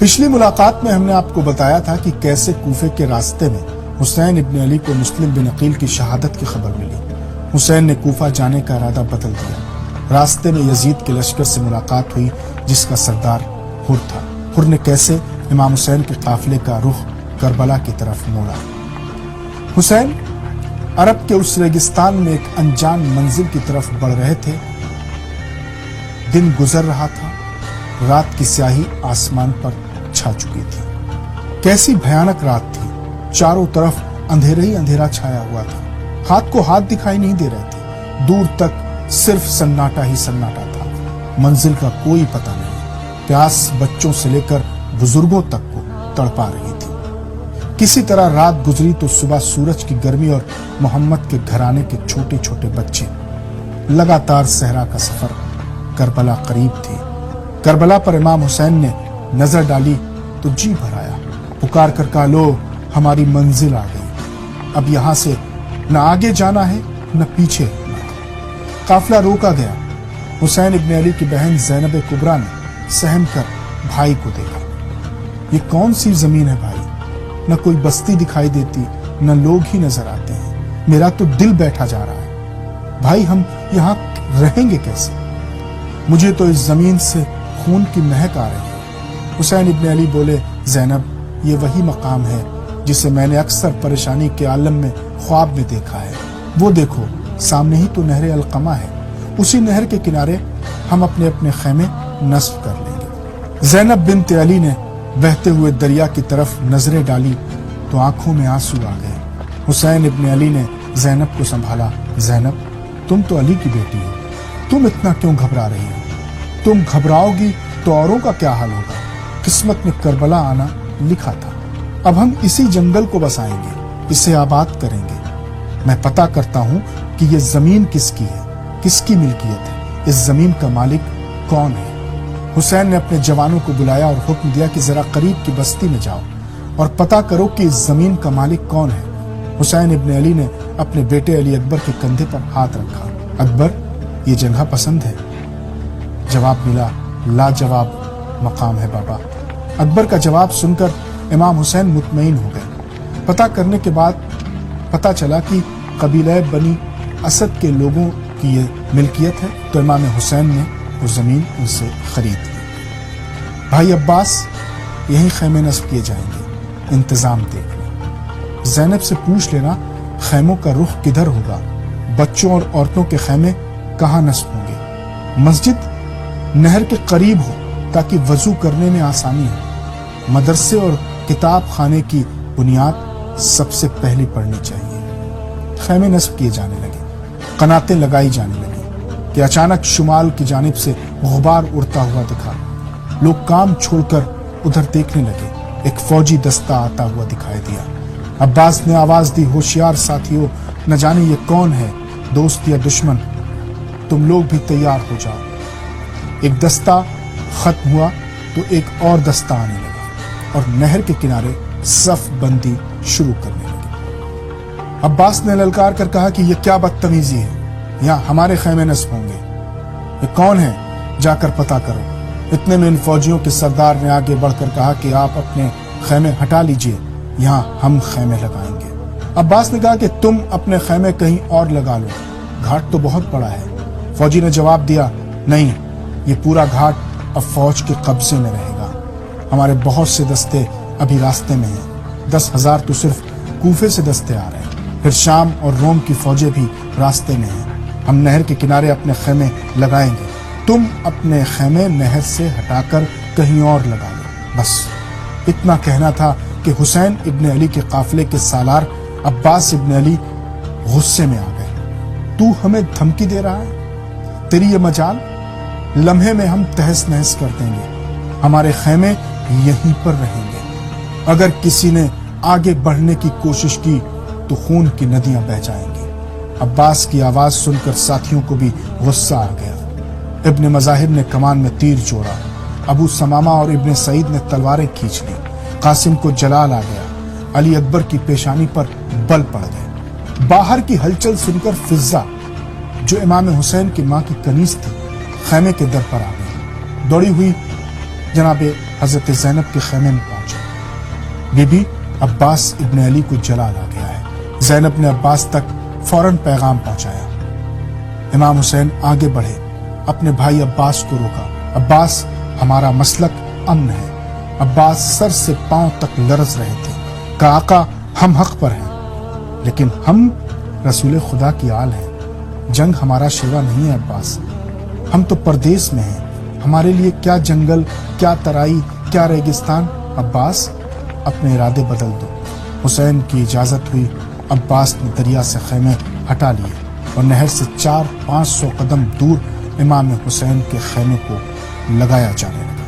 پچھلی ملاقات میں ہم نے آپ کو بتایا تھا کہ کیسے کوفے کے راستے میں حسین ابن علی کو مسلم بن عقیل کی شہادت کی خبر ملی۔ حسین نے کوفہ جانے کا ارادہ بدل دیا۔ راستے میں یزید کے لشکر سے ملاقات ہوئی جس کا سردار حر تھا۔ حر نے کیسے امام حسین کے قافلے کا رخ کربلا کی طرف موڑا۔ حسین عرب کے اس ریگستان میں ایک انجان منزل کی طرف بڑھ رہے تھے۔ دن گزر رہا تھا، رات کی سیاہی آسمان پر چھا چکی تھی۔ کیسی بھیانک رات تھی، چاروں طرف اندھیرا ہی اندھیرا چھایا ہوا تھا۔ ہاتھ کو ہاتھ دکھائی نہیں دے رہے تھے، دور تک صرف سناٹا ہی سناٹا تھا، منزل کا کوئی پتہ نہیں۔ پیاس بچوں سے لے کر بزرگوں تک کو تڑپا رہی تھی۔ کسی طرح رات گزری تو صبح سورج کی گرمی اور محمد کے گھرانے کے چھوٹے چھوٹے بچے۔ لگاتار صحرا کا سفر، کربلا قریب تھی۔ کربلا پر امام حسین نے نظر ڈالی تو جی بھر آیا، پکار کر کہا، لو ہماری منزل آ گئی، اب یہاں سے نہ آگے جانا ہے نہ پیچھے ہٹنا۔ قافلہ روکا گیا۔ حسین ابن علی کی بہن زینب کبریٰ نے سہم کر بھائی کو دیکھا۔ یہ کون سی زمین ہے بھائی؟ نہ کوئی بستی دکھائی دیتی، نہ لوگ ہی نظر آتے ہیں، میرا تو دل بیٹھا جا رہا ہے۔ بھائی ہم یہاں رہیں گے کیسے؟ مجھے تو اس زمین سے خون کی مہک آ رہی ہے۔ حسین ابن علی بولے، زینب یہ وہی مقام ہے جسے میں نے اکثر پریشانی کے عالم میں خواب میں دیکھا ہے۔ وہ دیکھو سامنے ہی تو نہر القمہ ہے، اسی نہر کے کنارے ہم اپنے اپنے خیمے نصب کر لیں گے۔ زینب بنت علی نے بہتے ہوئے دریا کی طرف نظریں ڈالی تو آنکھوں میں آنسو آ گئے۔ حسین ابن علی نے زینب کو سنبھالا، زینب تم تو علی کی بیٹی ہو، تم اتنا کیوں گھبرا رہی ہو؟ تم گھبراؤ گی تو اوروں کا کیا حال ہوگا؟ قسمت میں کربلا آنا لکھا تھا، اب ہم اسی جنگل کو بسائیں گے، اسے آباد کریں گے۔ میں پتہ کرتا ہوں کہ یہ زمین کس کی ہے، کس کی ملکیت ہے، اس زمین کا مالک کون ہے۔ حسین نے اپنے جوانوں کو بلایا اور حکم دیا کہ ذرا قریب کی بستی میں جاؤ اور پتہ کرو کہ اس زمین کا مالک کون ہے۔ حسین ابن علی نے اپنے بیٹے علی اکبر کے کندھے پر ہاتھ رکھا۔ اکبر یہ جگہ پسند ہے؟ جواب ملا، لاجواب مقام ہے بابا۔ اکبر کا جواب سن کر امام حسین مطمئن ہو گئے۔ پتہ کرنے کے بعد پتہ چلا کہ قبیلہ بنی اسد کے لوگوں کی یہ ملکیت ہے، تو امام حسین نے وہ زمین ان سے خرید لی۔ بھائی عباس یہیں خیمے نصب کیے جائیں گے، انتظام دیکھ لیں۔ زینب سے پوچھ لینا خیموں کا رخ کدھر ہوگا، بچوں اور عورتوں کے خیمے کہاں نصب ہوں گے۔ مسجد نہر کے قریب ہو تاکہ وضو کرنے میں آسانی ہو۔ مدرسے اور کتاب خانے کی بنیاد سب سے پہلے پڑھنی چاہیے۔ خیمے نصب کیے جانے لگے، قناتیں لگائی جانے لگی کہ اچانک شمال کی جانب سے غبار اڑتا ہوا دکھا۔ لوگ کام چھوڑ کر ادھر دیکھنے لگے۔ ایک فوجی دستہ آتا ہوا دکھائی دیا۔ عباس نے آواز دی، ہوشیار ساتھیوں، نہ جانے یہ کون ہے، دوست یا دشمن، تم لوگ بھی تیار ہو جاؤ۔ ایک دستہ ختم ہوا تو ایک اور دستہ آنے لگا اور نہر کے کنارے صف بندی شروع کرنے لگے۔ عباس نے للکار کر کہا کہ یہ کیا بدتمیزی ہے، یہاں ہمارے خیمے نصب ہوں گے، یہ کون ہے، جا کر پتہ کرو۔ اتنے میں ان فوجیوں کے سردار نے آگے بڑھ کر کہا کہ آپ اپنے خیمے ہٹا لیجئے، یہاں ہم خیمے لگائیں گے۔ عباس نے کہا کہ تم اپنے خیمے کہیں اور لگا لو، گھاٹ تو بہت بڑا ہے۔ فوجی نے جواب دیا، نہیں، یہ پورا گھاٹ اب فوج کے قبضے میں رہے گا، ہمارے بہت سے دستے ابھی راستے میں ہیں، 10,000 تو صرف کوفے سے دستے آ رہے ہیں، پھر شام اور روم کی فوجیں بھی راستے میں ہیں۔ ہم نہر کے کنارے اپنے خیمے لگائیں گے، تم اپنے خیمے نہر سے ہٹا کر کہیں اور لگا لو۔ بس اتنا کہنا تھا کہ حسین ابن علی کے قافلے کے سالار عباس ابن علی غصے میں آ گئے۔ تو ہمیں دھمکی دے رہا ہے؟ تیری یہ مجال، لمحے میں ہم تہس نہس کر دیں گے، ہمارے خیمے یہیں پر رہیں گے۔ اگر کسی نے آگے بڑھنے کی کوشش کی تو خون کی ندیاں بہہ جائیں گی۔ عباس کی آواز سن کر ساتھیوں کو بھی غصہ آ گیا۔ ابن مظاہر نے کمان میں تیر جوڑا، ابو سمامہ اور ابن سعید نے تلواریں کھینچ لی، قاسم کو جلال آ گیا، علی اکبر کی پیشانی پر بل پڑ گئے۔ باہر کی ہلچل سن کر فضہ، جو امام حسین کی ماں کی کنیز تھی، خیمے کے در پر آ گئی۔ دوڑی ہوئی جناب حضرت زینب کے خیمے میں پہنچا۔ بی بی عباس ابن علی کو جلال آ گیا ہے۔ زینب نے عباس تک فوراً پیغام پہنچایا۔ امام حسین آگے بڑھے، اپنے بھائی عباس کو روکا۔ عباس، ہمارا مسلک امن ہے۔ عباس سر سے پاؤں تک لرز رہے تھے۔ کہا آقا، ہم حق پر ہیں، لیکن ہم رسول خدا کی آل ہیں۔ جنگ ہمارا شیوا نہیں ہے عباس، ہم تو پردیس میں ہیں، ہمارے لیے کیا جنگل، کیا ترائی، کیا ریگستان۔ عباس، اپنے ارادے بدل دو۔ حسین کی اجازت ہوئی۔ عباس نے دریا سے خیمے ہٹا لیے اور نہر سے 400-500 قدم دور امام حسین کے خیمے کو لگایا جانے لگا۔